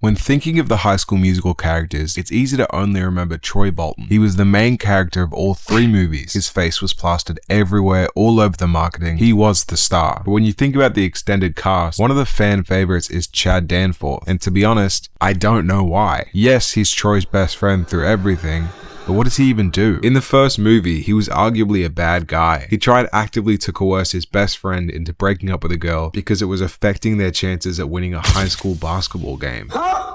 When thinking of the High School Musical characters, it's easy to only remember Troy Bolton. He was the main character of all 3 movies. His face was plastered everywhere, all over the marketing. He was the star. But when you think about the extended cast, one of the fan favorites is Chad Danforth. And to be honest, I don't know why. Yes, he's Troy's best friend through everything, but what does he even do? In the first movie, he was arguably a bad guy. He tried actively to coerce his best friend into breaking up with a girl because it was affecting their chances at winning a high school basketball game.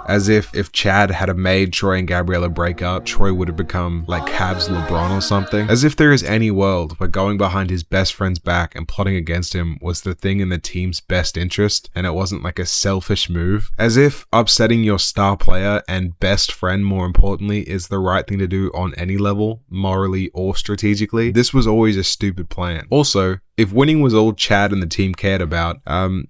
As if Chad had made Troy and Gabriella break up, Troy would have become like Cavs LeBron or something. As if there is any world where going behind his best friend's back and plotting against him was the thing in the team's best interest and it wasn't like a selfish move. As if upsetting your star player and best friend, more importantly, is the right thing to do on any level, morally or strategically. This was always a stupid plan. Also, if winning was all Chad and the team cared about,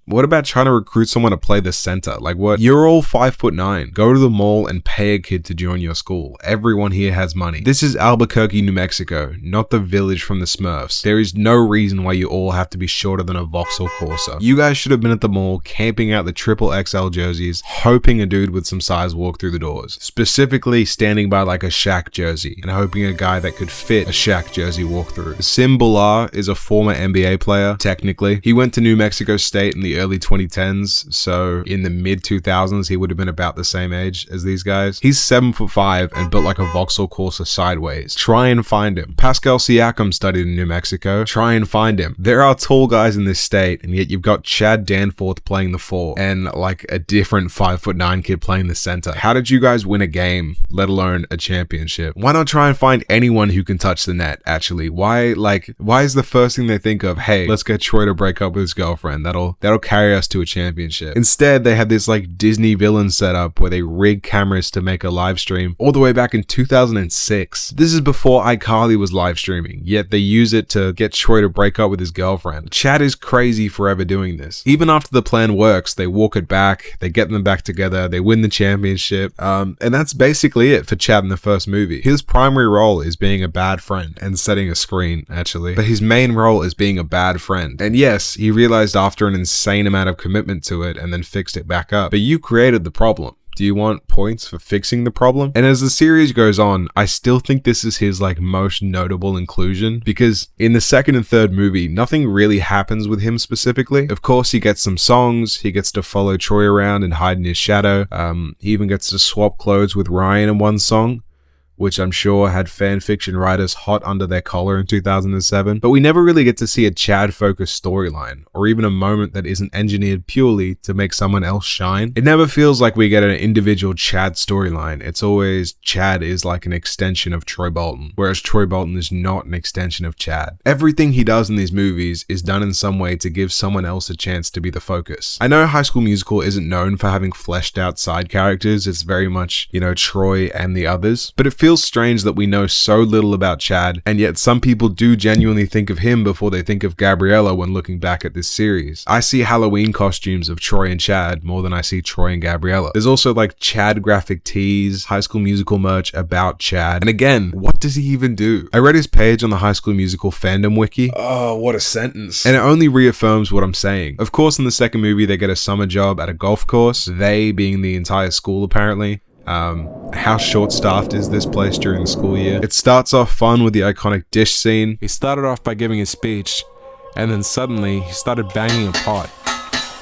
what about trying to recruit someone to play the center? Like what? You're all 5'9". Go to the mall and pay a kid to join your school. Everyone here has money. This is Albuquerque, New Mexico, not the village from the Smurfs. There is no reason why you all have to be shorter than a Vauxhall Corsa. You guys should have been at the mall, camping out the XXL jerseys, hoping a dude with some size walked through the doors. Specifically standing by like a Shaq jersey and hoping a guy that could fit a Shaq jersey walked through. Sim Bhullar is a former NBA player, technically. He went to New Mexico State in the early 2010s, so in the mid 2000s he would have been about the same age as these guys. He's 7'5" and built like a Vauxhall Corsa sideways. Try and find him. Pascal Siakam studied in New Mexico. Try and find him. There are tall guys in this state, and yet you've got Chad Danforth playing the 4 and like a different 5'9" kid playing the center. How did you guys win a game, let alone a championship? Why not try and find anyone who can touch the net, actually? Why is the first thing they think of, hey, let's get Troy to break up with his girlfriend. That'll carry us to a championship. Instead, they have this like Disney villain setup where they rig cameras to make a live stream all the way back in 2006. This is before iCarly was live streaming, yet they use it to get Troy to break up with his girlfriend. Chad is crazy forever doing this. Even after the plan works, they walk it back, they get them back together, they win the championship, and that's basically it for Chad in the first movie. His primary role is being a bad friend and setting a screen, actually, but his main role is being a bad friend. And yes, he realized after an insane amount of commitment to it and then fixed it back up. But you created the problem. Do you want points for fixing the problem? And as the series goes on, I still think this is his like most notable inclusion, because in the second and third movie, nothing really happens with him specifically. Of course, he gets some songs, he gets to follow Troy around and hide in his shadow. He even gets to swap clothes with Ryan in one song, which I'm sure had fan fiction writers hot under their collar in 2007. But we never really get to see a Chad-focused storyline, or even a moment that isn't engineered purely to make someone else shine. It never feels like we get an individual Chad storyline. It's always Chad is like an extension of Troy Bolton, whereas Troy Bolton is not an extension of Chad. Everything he does in these movies is done in some way to give someone else a chance to be the focus. I know High School Musical isn't known for having fleshed out side characters. It's very much, Troy and the others, but it feels strange that we know so little about Chad, and yet some people do genuinely think of him before they think of Gabriella when looking back at this series. I see Halloween costumes of Troy and Chad more than I see Troy and Gabriella. There's also like Chad graphic tees, High School Musical merch about Chad, and again, what does he even do? I read his page on the High School Musical fandom wiki. Oh, what a sentence. And it only reaffirms what I'm saying. Of course, in the second movie, they get a summer job at a golf course, they being the entire school apparently. How short-staffed is this place during the school year? It starts off fun with the iconic dish scene. He started off by giving a speech, and then suddenly he started banging a pot.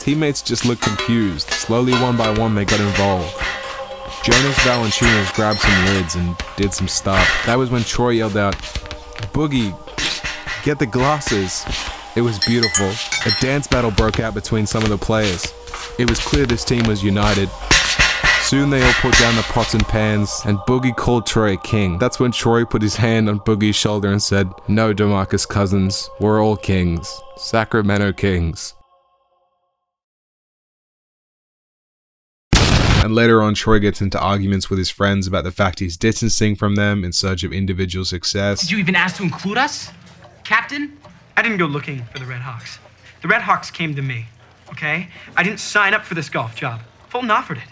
Teammates just looked confused. Slowly, one by one, they got involved. Jonas Valanciunas grabbed some lids and did some stuff. That was when Troy yelled out, "Boogie, get the glasses." It was beautiful. A dance battle broke out between some of the players. It was clear this team was united. Soon they all put down the pots and pans, and Boogie called Troy a king. That's when Troy put his hand on Boogie's shoulder and said, "No, DeMarcus Cousins, we're all kings. Sacramento Kings." And later on, Troy gets into arguments with his friends about the fact he's distancing from them in search of individual success. Did you even ask to include us, Captain? I didn't go looking for the Red Hawks. The Red Hawks came to me, okay? I didn't sign up for this golf job. Fulton offered it.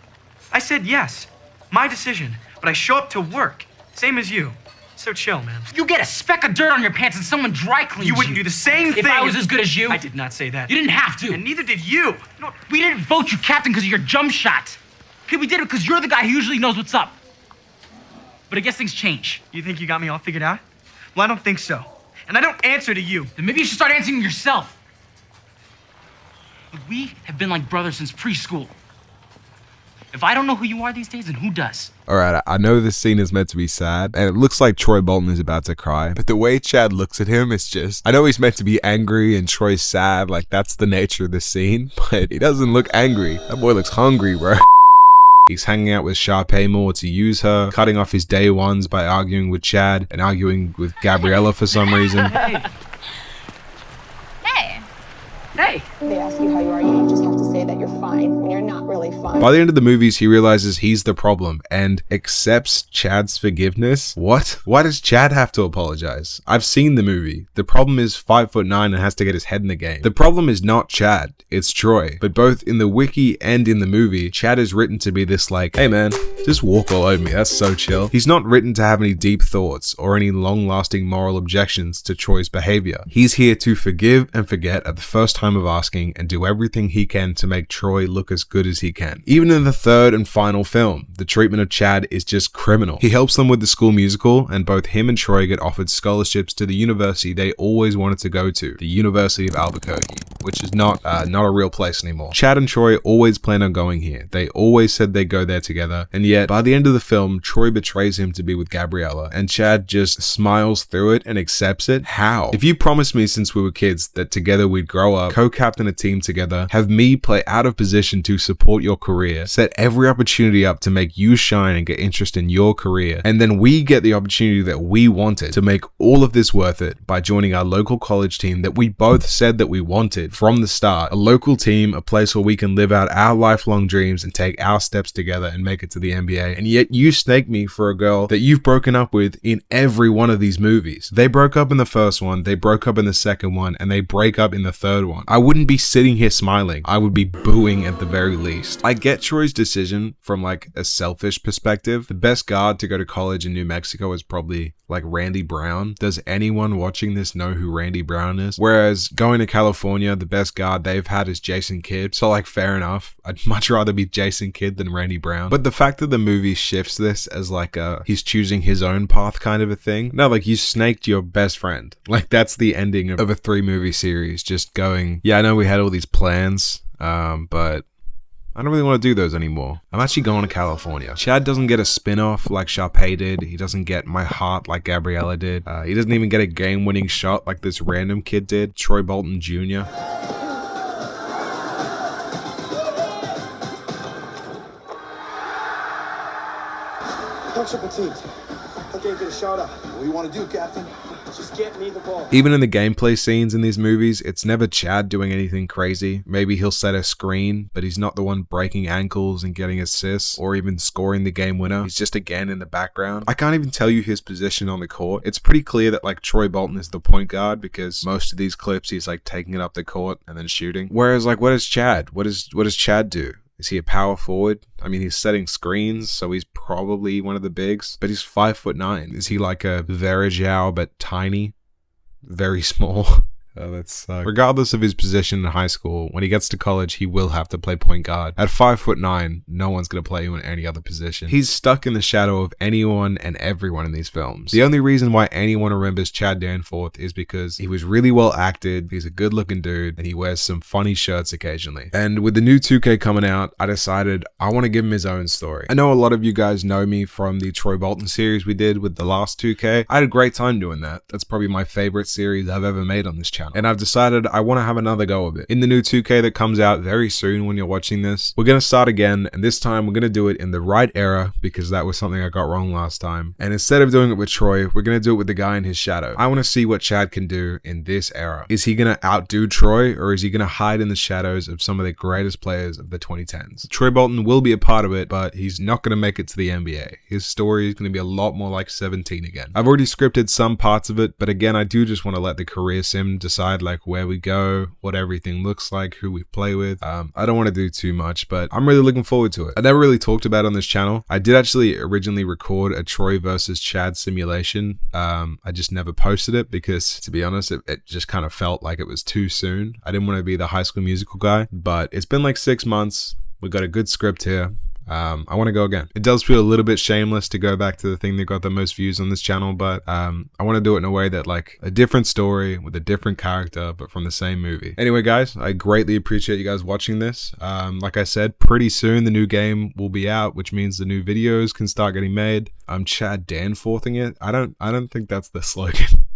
I said yes. My decision. But I show up to work. Same as you. So chill, man. You get a speck of dirt on your pants and someone dry cleans you. You wouldn't do the same thing. If I was as good as you. I did not say that. You didn't have to. And neither did you. No. We didn't vote you captain because of your jump shot. Okay, we did it because you're the guy who usually knows what's up. But I guess things change. You think you got me all figured out? Well, I don't think so. And I don't answer to you. Then maybe you should start answering yourself. Look, we have been like brothers since preschool. If I don't know who you are these days, then who does? Alright, I know this scene is meant to be sad, and it looks like Troy Bolton is about to cry, but the way Chad looks at him, it's just, I know he's meant to be angry and Troy's sad, like that's the nature of the scene, but he doesn't look angry. That boy looks hungry, bro. He's hanging out with Sharpay more to use her, cutting off his day ones by arguing with Chad and arguing with Gabriella for some reason. Hey. Hey! They ask you how you are, you just have to say that you're fine when you're not really fine. By the end of the movies, he realizes he's the problem and accepts Chad's forgiveness. What? Why does Chad have to apologize? I've seen the movie. The problem is 5'9" and has to get his head in the game. The problem is not Chad, it's Troy. But both in the wiki and in the movie, Chad is written to be this like, hey man, just walk all over me, that's so chill. He's not written to have any deep thoughts or any long-lasting moral objections to Troy's behavior. He's here to forgive and forget at the first time of asking and do everything he can to make Troy look as good as he can. Even in the third and final film, the treatment of Chad is just criminal. He helps them with the school musical, and both him and Troy get offered scholarships to the university they always wanted to go to, the University of Albuquerque, which is not a real place anymore. Chad and Troy always plan on going here. They always said they'd go there together, and yet by the end of the film, Troy betrays him to be with Gabriella, and Chad just smiles through it and accepts it. How? If you promised me since we were kids that together we'd grow up, co-captain a team together, have me play out of position to support your career, set every opportunity up to make you shine and get interest in your career, and then we get the opportunity that we wanted to make all of this worth it by joining our local college team that we both said that we wanted from the start, a local team, a place where we can live out our lifelong dreams and take our steps together and make it to the NBA, and yet you snake me for a girl that you've broken up with in every one of these movies. They broke up in the first one, they broke up in the second one, and they break up in the third one. I wouldn't be sitting here smiling. I would be booing at the very least. I get Troy's decision from like a selfish perspective. The best guard to go to college in New Mexico is probably like Randy Brown. Does anyone watching this know who Randy Brown is? Whereas going to California, the best guard they've had is Jason Kidd. So like fair enough. I'd much rather be Jason Kidd than Randy Brown. But the fact that the movie shifts this as like he's choosing his own path kind of a thing. No, like you snaked your best friend. Like that's the ending of a 3-movie series. Just going, yeah, I know we had all these plans, but I don't really want to do those anymore. I'm actually going to California. Chad doesn't get a spin-off like Sharpay did. He doesn't get My Heart like Gabriella did. He doesn't even get a game-winning shot like this random kid did, Troy Bolton Jr. Coach Petite. Okay, get a shot up. What do you want to do, Captain? Just get me the ball. Even in the gameplay scenes in these movies, it's never Chad doing anything crazy. Maybe he'll set a screen, but he's not the one breaking ankles and getting assists or even scoring the game winner. He's just again in the background. I can't even tell you his position on the court. It's pretty clear that like Troy Bolton is the point guard because most of these clips he's like taking it up the court and then shooting. Whereas like what is Chad? What does Chad do? Is he a power forward? I mean, he's setting screens, so he's probably one of the bigs, but he's 5'9". Is he like a Betrayal but tiny? Very small? Oh, that sucks. Regardless of his position in high school, when he gets to college, he will have to play point guard. At 5'9", no one's going to play him in any other position. He's stuck in the shadow of anyone and everyone in these films. The only reason why anyone remembers Chad Danforth is because he was really well acted, he's a good looking dude, and he wears some funny shirts occasionally. And with the new 2K coming out, I decided I want to give him his own story. I know a lot of you guys know me from the Troy Bolton series we did with the last 2K. I had a great time doing that. That's probably my favorite series I've ever made on this channel. And I've decided I want to have another go of it. In the new 2K that comes out very soon when you're watching this, we're going to start again, and this time we're going to do it in the right era because that was something I got wrong last time. And instead of doing it with Troy, we're going to do it with the guy in his shadow. I want to see what Chad can do in this era. Is he going to outdo Troy, or is he going to hide in the shadows of some of the greatest players of the 2010s? Troy Bolton will be a part of it, but he's not going to make it to the NBA. His story is going to be a lot more like 17 again. I've already scripted some parts of it, but again, I do just want to let the career sim decide like where we go, what everything looks like, who we play with. I don't want to do too much, but I'm really looking forward to it. I never really talked about it on this channel. I did actually originally record a Troy versus Chad simulation. I just never posted it because, to be honest, it just kind of felt like it was too soon. I didn't want to be the High School Musical guy, but it's been like 6 months. We got a good script here. I want to go again. It does feel a little bit shameless to go back to the thing that got the most views on this channel, but I want to do it in a way that like a different story with a different character, but from the same movie. Anyway, guys, I greatly appreciate you guys watching this. Like I said, pretty soon the new game will be out, which means the new videos can start getting made. I'm Chad Danforthing it. I don't think that's the slogan.